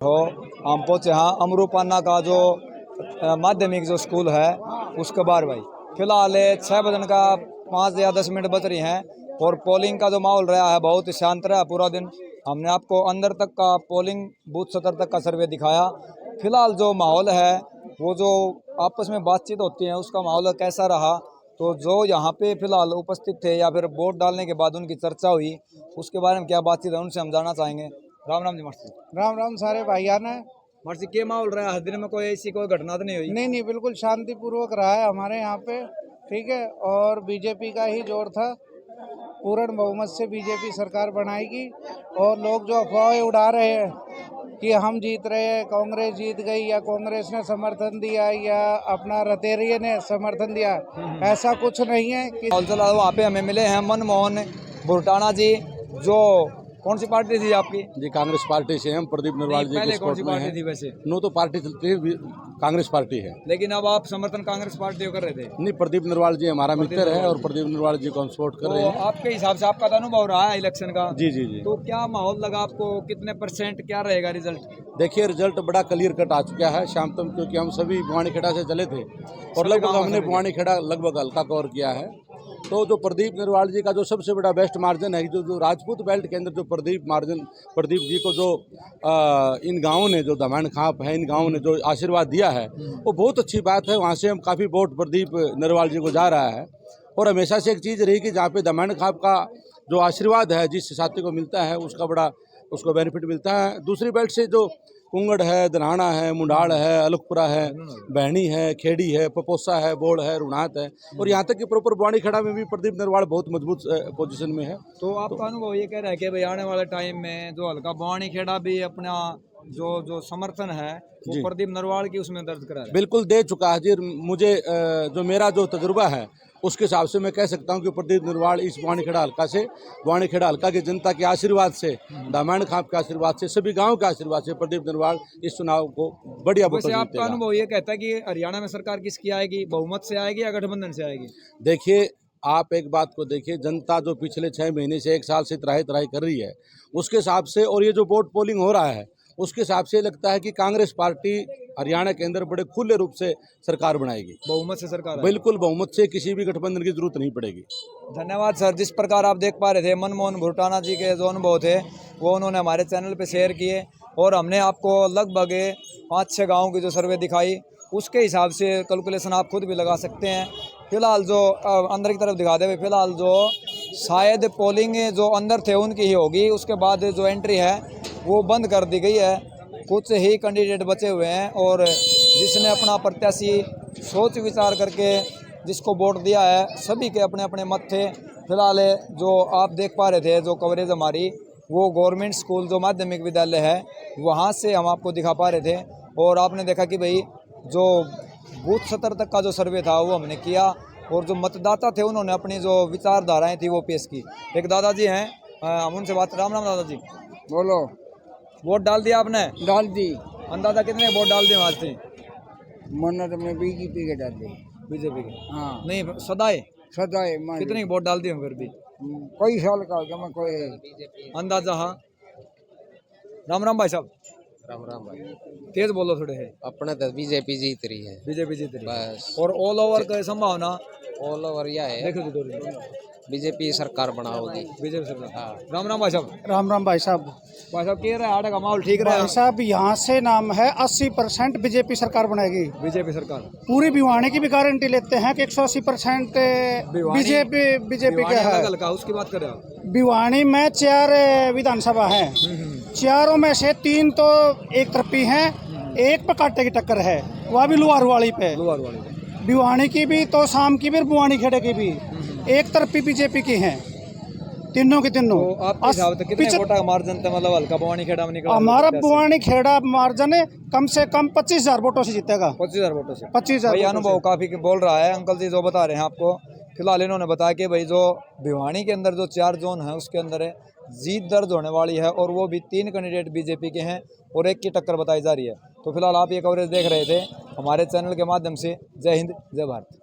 हो हम पहुँचे हाँ अमरूपाना का जो माध्यमिक जो स्कूल है उसके बाहर भाई। फिलहाल 6 बजन का 5 या 10 मिनट बच रही हैं और पोलिंग का जो माहौल रहा है बहुत ही शांत रहा पूरा दिन। हमने आपको अंदर तक का पोलिंग बूथ स्तर तक का सर्वे दिखाया। फिलहाल जो माहौल है वो जो आपस में बातचीत होती है उसका माहौल कैसा रहा, तो जो यहाँ पे फिलहाल उपस्थित थे या फिर वोट डालने के बाद उनकी चर्चा हुई उसके बारे में क्या बातचीत है उनसे हम जानना चाहेंगे। राम राम जी मर्सी। राम राम सारे भाईयान है। मर्सी के माहौल रहा है, हर दिन में कोई ऐसी कोई घटना तो नहीं हुई? नहीं, बिल्कुल शांतिपूर्वक रहा है हमारे यहाँ पे, ठीक है। और बीजेपी का ही जोर था, पूर्ण बहुमत से बीजेपी सरकार बनाएगी। और लोग जो अफवाहें उड़ा रहे हैं कि हम जीत रहे हैं, कांग्रेस जीत गई या कांग्रेस ने समर्थन दिया या अपना रतेरिये ने समर्थन दिया, ऐसा कुछ नहीं है कि वहाँ पे हमें मिले हैं मनमोहन भुरटाना जी, जो कौन सी पार्टी थी आपकी? जी कांग्रेस पार्टी से हम प्रदीप नरवाल जी पहले के कौन सी सपोर्ट में पार्टी थी हैं। वैसे? नो तो पार्टी चलती है, कांग्रेस पार्टी है। लेकिन अब आप समर्थन कांग्रेस पार्टी को कर रहे थे? नहीं, प्रदीप नरवाल जी हमारा मित्र है और प्रदीप नरवाल जी को हम सपोर्ट कर रहे तो हैं। आपके हिसाब से आपका तो अनुभव रहा है इलेक्शन का, जी जी जी। तो क्या माहौल लगा आपको, कितने % क्या रहेगा रिजल्ट? देखिए रिजल्ट बड़ा क्लियर कट आ चुका है शाम तक, क्योंकि हम सभी बुआनीखेड़ा से चले थे और लगभग हमने बुआनीखेड़ा लगभग हल्का कवर किया है। तो जो प्रदीप नरवाल जी का जो सबसे बड़ा बेस्ट मार्जिन है, जो राजपूत बेल्ट के अंदर जो प्रदीप जी को जो इन गाँवों ने, जो दमन खाप है, इन गाँवों ने जो आशीर्वाद दिया है वो बहुत अच्छी बात है। वहाँ से हम काफ़ी वोट प्रदीप नरवाल जी को जा रहा है। और हमेशा से एक चीज़ रही कि जहाँ पे दमन खाप का जो आशीर्वाद है जिस साथी को मिलता है उसका बड़ा उसको बेनिफिट मिलता है। दूसरी बेल्ट से जो कुंगड़ है, दनाना है, मुंडाड़ है, अलुकपुरा है, बहनी है, खेड़ी है, पपोसा है, बोड़ है, रुणात है और यहाँ तक कि प्रॉपर बुआनीखेड़ा में भी प्रदीप नरवाल बहुत मजबूत पोजीशन में है। तो आपका अनुभव ये कह रहा है कि भाई आने वाले टाइम में जो हल्का बुआनीखेड़ा भी अपना जो समर्थन है वो प्रदीप नरवाल की उसमें दर्ज करा है? बिल्कुल दे चुका है जी। मुझे जो मेरा जो तजुर्बा है उसके हिसाब से मैं कह सकता हूं कि प्रदीप नरवाल इस बुआनीखेड़ा हल्का से, बुआनीखेड़ा हल्का की जनता के आशीर्वाद से, दामन खाप के आशीर्वाद से, सभी गांव के आशीर्वाद से प्रदीप नरवाल इस चुनाव को बढ़िया वोटों से जीतेगा। आपका अनुभव ये कहता है कि हरियाणा में सरकार किसकी आएगी, बहुमत से आएगी या गठबंधन से आएगी? देखिए आप एक बात को देखिए, जनता जो पिछले 6 महीने से 1 साल से त्राही कर रही है उसके हिसाब से, और ये जो वोट पोलिंग हो रहा है उसके हिसाब से लगता है कि कांग्रेस पार्टी हरियाणा के अंदर बड़े खुले रूप से सरकार बनाएगी। बहुमत से सरकार? बिल्कुल बहुमत से, किसी भी गठबंधन की जरूरत नहीं पड़ेगी। धन्यवाद सर। जिस प्रकार आप देख पा रहे थे मनमोहन भुरटाना जी के जो अनुभव थे वो उन्होंने हमारे चैनल पे शेयर किए और हमने आपको लगभग 5-6 गाँव की जो सर्वे दिखाई उसके हिसाब से कैलकुलेशन आप खुद भी लगा सकते हैं। फिलहाल जो अंदर की तरफ दिखा दे, फिलहाल जो शायद पोलिंग जो अंदर थे उनकी ही होगी, उसके बाद जो एंट्री है वो बंद कर दी गई है। कुछ ही कैंडिडेट बचे हुए हैं और जिसने अपना प्रत्याशी सोच विचार करके जिसको वोट दिया है सभी के अपने अपने मत थे। फिलहाल जो आप देख पा रहे थे जो कवरेज हमारी वो गवर्नमेंट स्कूल जो माध्यमिक विद्यालय है वहाँ से हम आपको दिखा पा रहे थे और आपने देखा कि भाई जो बूथ स्तर तक का जो सर्वे था वो हमने किया और जो मतदाता थे उन्होंने अपनी जो विचारधाराएं थी वो पेश की। एक दादाजी हैं, हम उनसे बात। राम राम दादाजी। बोलो। वोट डाल दिया आपने? डाल दी। अंदाजा कितने वोट डाल दिए आज से? मन्नत में बीजेपी के डाल दी। बीजेपी के? हाँ। नहीं सदाए सदाए कितने वोट डाल दिए फिर भी? कई साल का जमा कोई अंदाजा? हाँ। राम राम भाई साहब। राम राम भाई। तेज बोलो थोड़े है। अपने तो बीजेपी जीत रही है। बीजेपी जीत रही बस। और ऑल ओवर का संभावना? ऑल ओवर यह है बीजेपी सरकार बनाओगी। बीजेपी सरकार। हाँ। राम राम भाई साहब। राम राम भाई साहब। भाई साहब कह रहे हैं आड़े का माहौल ठीक रहा है? भाई साहब यहाँ से नाम है 80% बीजेपी सरकार बनाएगी। बीजेपी सरकार पूरी भिवानी की भी गारंटी लेते हैं कि 180% बीजेपी के है। उसकी बात करें आप? भिवानी में 4 विधानसभा है, चारों में से 3 तो एक तरफी हैं, एक पे कांटे की टक्कर है, वह भी लुहारवाड़ी पे। भिवानी की भी तो शाम की भी, बुआनीखेड़े की भी एक तरफी बीजेपी की हैं, तीनों के तीनों। तो आपके हिसाब से कितने वोट का मार्जिन था, मतलब हल्का बुआनीखेड़ा में निकला? हमारा बुआनीखेड़ा मार्जिन कम से कम 25,000 वोटों से जीतेगा। 25,000 वोटों से? 25,000। अनुभव काफी बोल रहा है अंकल जी जो बता रहे हैं आपको। फिलहाल इन्होंने बताया कि भाई जो भिवानी के अंदर जो 4 जोन है उसके अंदर है जीत दर्ज होने वाली है और वो भी 3 कैंडिडेट बीजेपी के हैं और एक की टक्कर बताई जा रही है। तो फिलहाल आप ये कवरेज देख रहे थे हमारे चैनल के माध्यम से। जय हिंद, जय भारत।